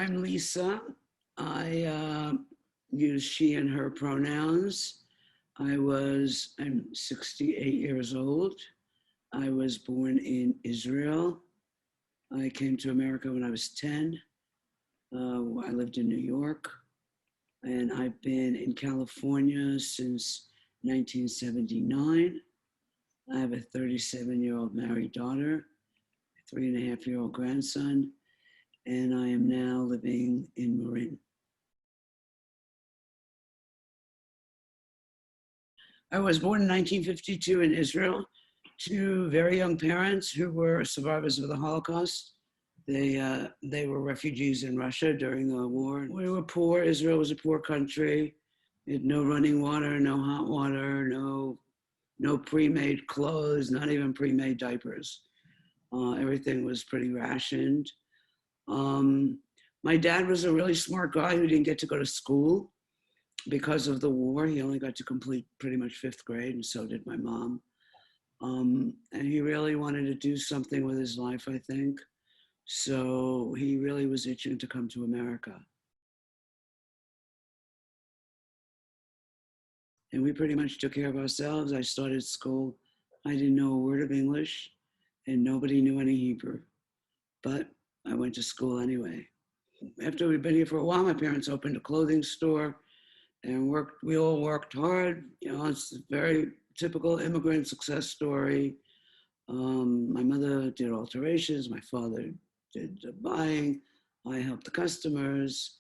I'm Lisa. I use she and her pronouns. I'm 68 years old. I was born in Israel. I came to America when I was 10. I lived in New York, and I've been in California since 1979. I have a 37-year-old married daughter, a 3.5-year-old grandson, and I am now living in Marin. I was born in 1952 in Israel to very young parents who were survivors of the Holocaust. They were refugees in Russia during the war. We were poor. Israel was a poor country. We had no running water, no hot water, no pre-made clothes, not even pre-made diapers. Everything was pretty rationed. My dad was a really smart guy who didn't get to go to school because of the war. He only got to complete pretty much 5th grade, and so did my mom. And he really wanted to do something with his life, I think. So he really was itching to come to America. And we pretty much took care of ourselves. I started school. I didn't know a word of English, and nobody knew any Hebrew. But I went to school anyway. After we'd been here for a while, my parents opened a clothing store and we all worked hard. It's a very typical immigrant success story. My mother did alterations, my father did the buying, I helped the customers.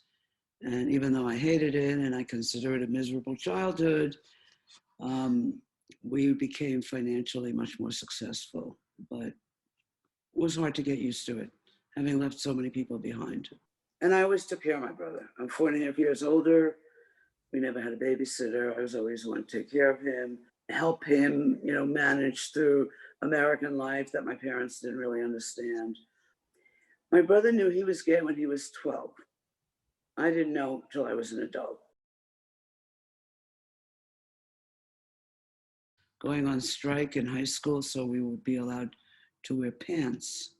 And even though I hated it and I consider it a miserable childhood, we became financially much more successful, but it was hard to get used to it, having left so many people behind. And I always took care of my brother. I'm 4.5 years older. We never had a babysitter. I was always the one to take care of him, help him, manage through American life that my parents didn't really understand. My brother knew he was gay when he was 12. I didn't know till I was an adult. Going on strike in high school, so we would be allowed to wear pants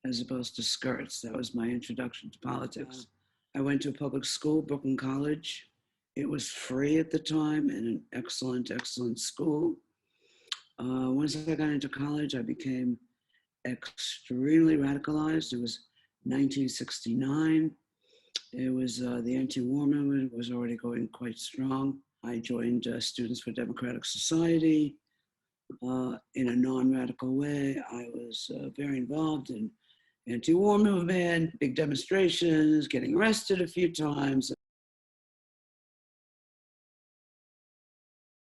as opposed to skirts. That was my introduction to politics. I went to a public school, Brooklyn College. It was free at the time and an excellent, excellent school. Once I got into college, I became extremely radicalized. It was 1969. It was the anti-war movement was already going quite strong. I joined Students for Democratic Society in a non-radical way. I was very involved in anti-war movement, big demonstrations, getting arrested a few times.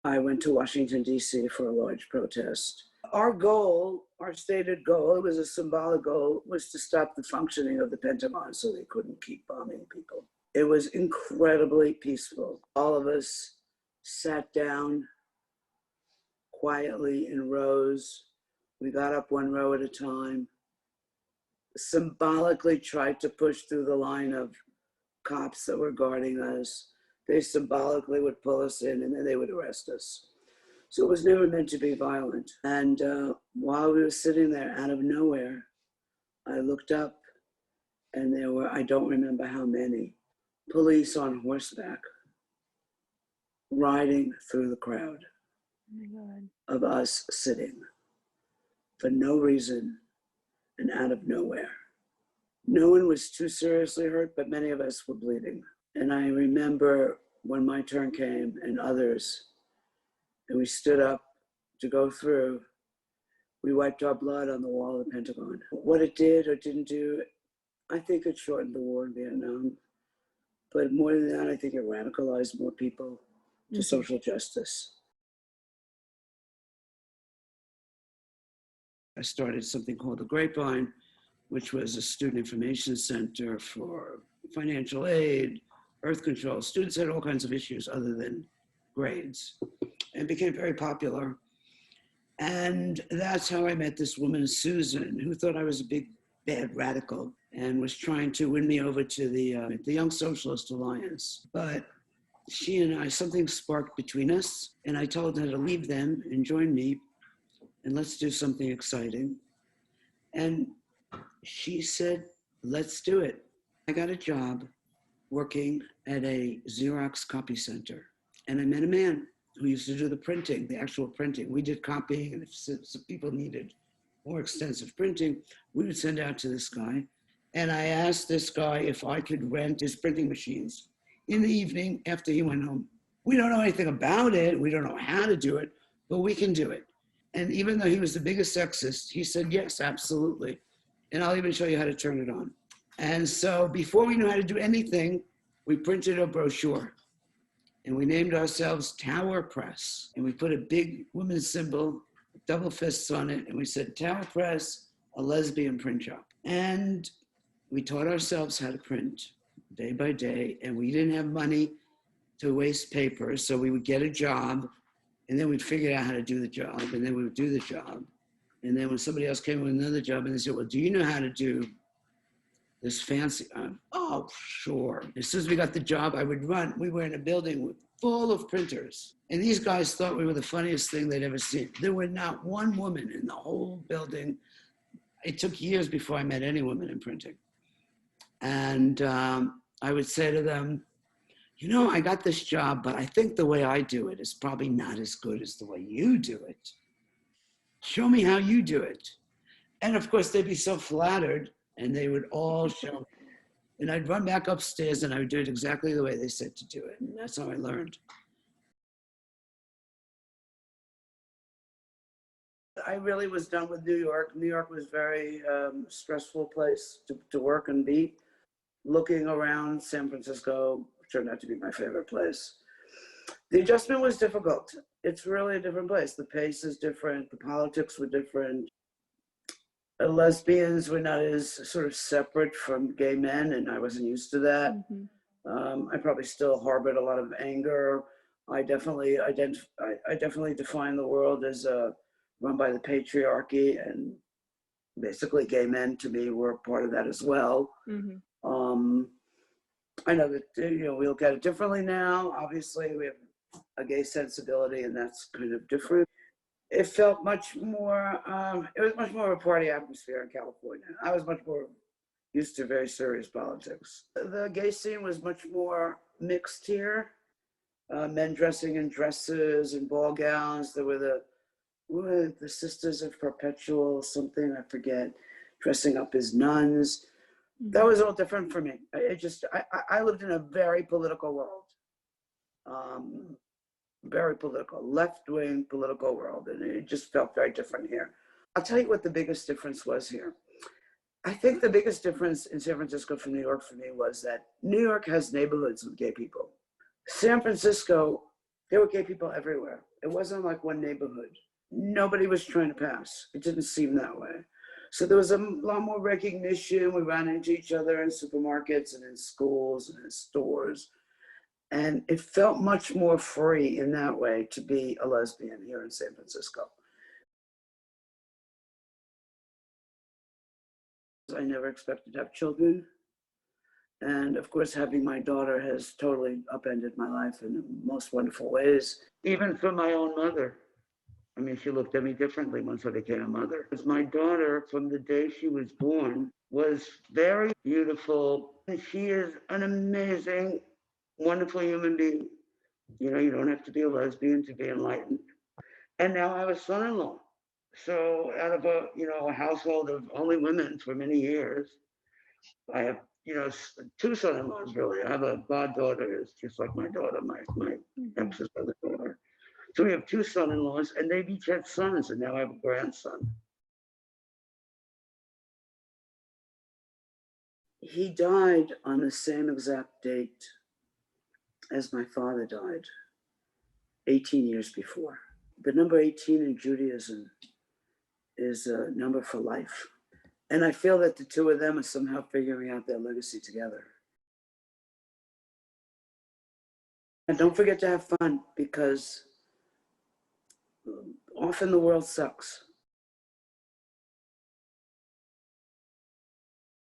I went to Washington, D.C. for a large protest. Our goal, our stated goal, it was a symbolic goal, was to stop the functioning of the Pentagon so they couldn't keep bombing people. It was incredibly peaceful. All of us sat down quietly in rows. We got up one row at a time, symbolically tried to push through the line of cops that were guarding us. They symbolically would pull us in and then they would arrest us. So it was never meant to be violent. And while we were sitting there, out of nowhere, I looked up and there were, I don't remember how many, police on horseback riding through the crowd of us sitting for no reason and out of nowhere. No one was too seriously hurt, but many of us were bleeding. And I remember when my turn came and others, and we stood up to go through, we wiped our blood on the wall of the Pentagon. What it did or didn't do, I think it shortened the war in Vietnam. But more than that, I think it radicalized more people to social justice. I started something called the Grapevine, which was a student information center for financial aid, birth control. Students had all kinds of issues other than grades, and became very popular. And that's how I met this woman, Susan, who thought I was a big, bad radical and was trying to win me over to the Young Socialist Alliance. But she and I, something sparked between us, and I told her to leave them and join me, and let's do something exciting. And she said, let's do it. I got a job working at a Xerox copy center. And I met a man who used to do the printing, the actual printing. We did copying, and if some people needed more extensive printing, we would send out to this guy. And I asked this guy if I could rent his printing machines in the evening after he went home. We don't know anything about it. We don't know how to do it, but we can do it. And even though he was the biggest sexist, he said, yes, absolutely. And I'll even show you how to turn it on. And so before we knew how to do anything, we printed a brochure and we named ourselves Tower Press. And we put a big women's symbol, double fists on it. And we said, Tower Press, a lesbian print shop. And we taught ourselves how to print day by day. And we didn't have money to waste paper. So we would get a job and then we'd figure out how to do the job. And then we would do the job. And then when somebody else came with another job and they said, well, do you know how to do this fancy? Oh, sure. As soon as we got the job, I would run. We were in a building full of printers. And these guys thought we were the funniest thing they'd ever seen. There were not one woman in the whole building. It took years before I met any woman in printing. And I would say to them, you know, I got this job, but I think the way I do it is probably not as good as the way you do it. Show me how you do it. And of course, they'd be so flattered and they would all show me. And I'd run back upstairs and I would do it exactly the way they said to do it. And that's how I learned. I really was done with New York. New York was a very stressful place to work and be. Looking around, San Francisco turned out to be my favorite place. The adjustment was difficult. It's really a different place. The pace is different. The politics were different. Lesbians were not as sort of separate from gay men, and I wasn't used to that. I probably still harbored a lot of anger. I definitely define the world as run by the patriarchy, and basically gay men to me were part of that as well. I know that we look at it differently now. Obviously, we have a gay sensibility, and that's kind of different. It felt much more, it was much more of a party atmosphere in California. I was much more used to very serious politics. The gay scene was much more mixed here. Men dressing in dresses and ball gowns. There were the Sisters of Perpetual something, I forget, dressing up as nuns. That was all different for me. I lived in a very political world. Very political, left-wing political world, and it just felt very different here. I'll tell you what the biggest difference was here. I think the biggest difference in San Francisco from New York for me was that New York has neighborhoods with gay people. San Francisco, there were gay people everywhere. It wasn't like one neighborhood. Nobody was trying to pass. It didn't seem that way. So there was a lot more recognition. We ran into each other in supermarkets and in schools and in stores. And it felt much more free in that way to be a lesbian here in San Francisco. I never expected to have children. And of course, having my daughter has totally upended my life in the most wonderful ways. Even for my own mother. I mean, she looked at me differently once I became a mother. Because my daughter, from the day she was born, was very beautiful. And she is an amazing, wonderful human being. You know, you don't have to be a lesbian to be enlightened. And now I have a son-in-law. So out of a household of only women for many years, I have, two son-in-laws really. I have a goddaughter who's just like my daughter, my ex's other daughter. So we have two son-in-laws, and they've each had sons, and now I have a grandson. He died on the same exact date as my father died, 18 years before. The number 18 in Judaism is a number for life. And I feel that the two of them are somehow figuring out their legacy together. And don't forget to have fun, because often the world sucks.